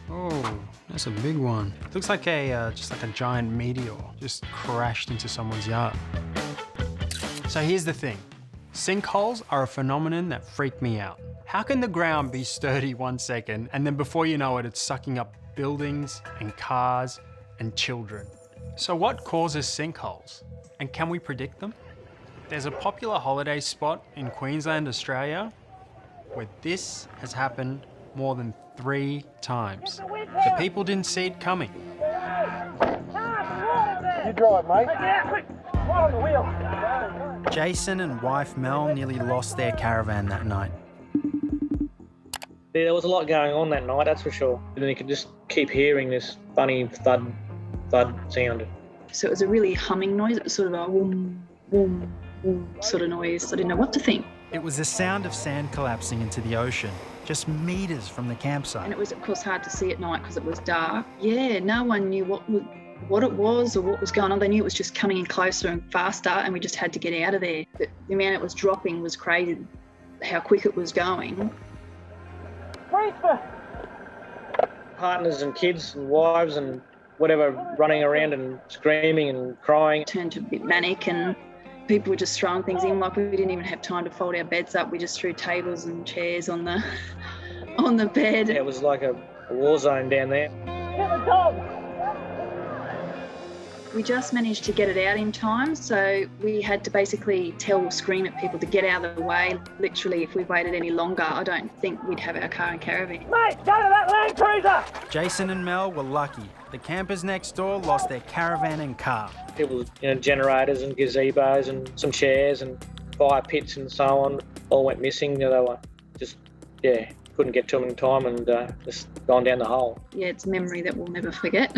Oh, that's a big one. Looks like just like a giant meteor just crashed into someone's yard. So here's the thing. Sinkholes are a phenomenon that freak me out. How can the ground be sturdy 1 second and then before you know it, it's sucking up buildings and cars and children? So what causes sinkholes? And can we predict them? There's a popular holiday spot in Queensland, Australia, where this has happened more than 3 times. The people didn't see it coming. You drive, mate. Yeah, quick. Right on the wheel. Jason and wife Mel nearly lost their caravan that night. Yeah, there was a lot going on that night, that's for sure. And then you could just keep hearing this funny thud sound. So it was a really humming noise. It was sort of a whoom, whoom, whoom sort of noise. I didn't know what to think. It was the sound of sand collapsing into the ocean, just meters from the campsite. And it was, of course, hard to see at night because it was dark. Yeah, no one knew what it was or what was going on. They knew it was just coming in closer and faster, and we just had to get out of there. The amount it was dropping was crazy, how quick it was going. Partners and kids and wives and whatever running around and screaming and crying. It turned to a bit manic, and people were just throwing things in. Like, we didn't even have time to fold our beds up. We just threw tables and chairs on the bed. Yeah, it was like a war zone down there. Get the dog. We just managed to get it out in time, so we had to basically scream at people to get out of the way. Literally, if we waited any longer, I don't think we'd have our car and caravan. Mate, go to that Land Cruiser. Jason and Mel were lucky. The campers next door lost their caravan and car. People, generators and gazebos and some chairs and fire pits and so on all went missing. They were just, couldn't get to them in time and just gone down the hole. Yeah, it's a memory that we'll never forget.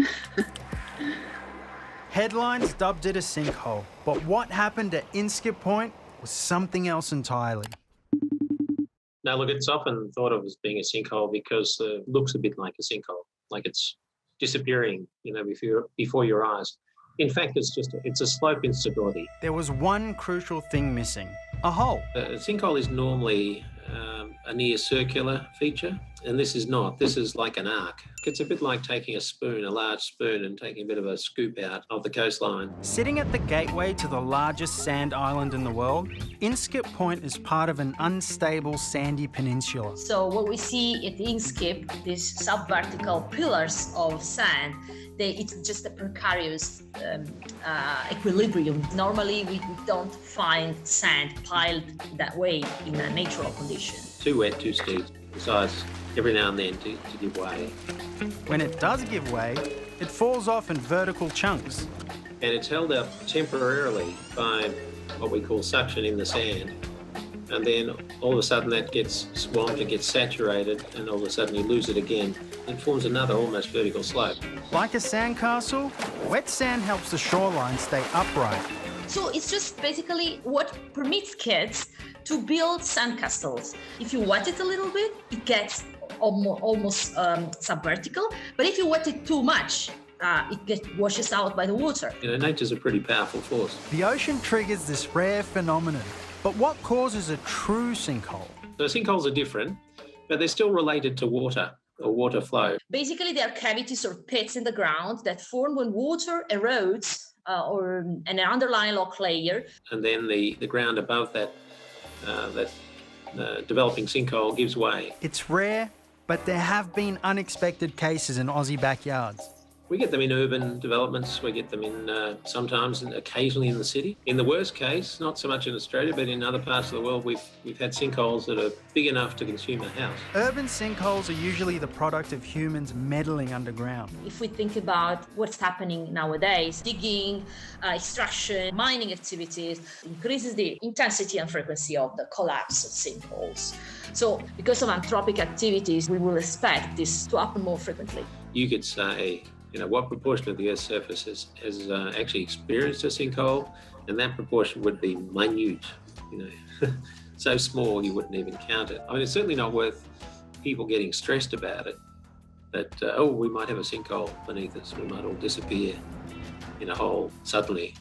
Headlines dubbed it a sinkhole, but what happened at Inskip Point was something else entirely. Now, look, it's often thought of as being a sinkhole because it looks a bit like a sinkhole, like it's disappearing, before your eyes. In fact, it's a slope instability. There was one crucial thing missing, a hole. A sinkhole is normally a near circular feature, and this is not. This is like an arc. It's a bit like taking a large spoon, and taking a bit of a scoop out of the coastline. Sitting at the gateway to the largest sand island in the world, Inskip Point is part of an unstable sandy peninsula. So what we see at Inskip, these subvertical pillars of sand, it's just a precarious equilibrium. Normally, we don't find sand piled that way in a natural condition. Too wet, too steep. Besides, every now and then to give way. When it does give way, it falls off in vertical chunks. And it's held up temporarily by what we call suction in the sand. And then all of a sudden that gets swamped and gets saturated, and all of a sudden you lose it again. It forms another almost vertical slope. Like a sandcastle, wet sand helps the shoreline stay upright. So it's just basically what permits kids to build sandcastles. If you wet it a little bit, it gets almost subvertical. But if you wet it too much, it washes out by the water. Nature's a pretty powerful force. The ocean triggers this rare phenomenon. But what causes a true sinkhole? So sinkholes are different, but they're still related to water or water flow. Basically, they are cavities or pits in the ground that form when water erodes or an underlying rock layer. And then the ground above that developing sinkhole gives way. It's rare, but there have been unexpected cases in Aussie backyards. We get them in urban developments. We get them in sometimes and occasionally in the city. In the worst case, not so much in Australia, but in other parts of the world, we've had sinkholes that are big enough to consume a house. Urban sinkholes are usually the product of humans meddling underground. If we think about what's happening nowadays, digging, extraction, mining activities increases the intensity and frequency of the collapse of sinkholes. So because of anthropic activities, we will expect this to happen more frequently. You could say, what proportion of the Earth's surface has actually experienced a sinkhole, and that proportion would be minute, so small you wouldn't even count it. I mean, it's certainly not worth people getting stressed about it, that, we might have a sinkhole beneath us, we might all disappear in a hole suddenly.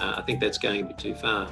I think that's going a bit too far.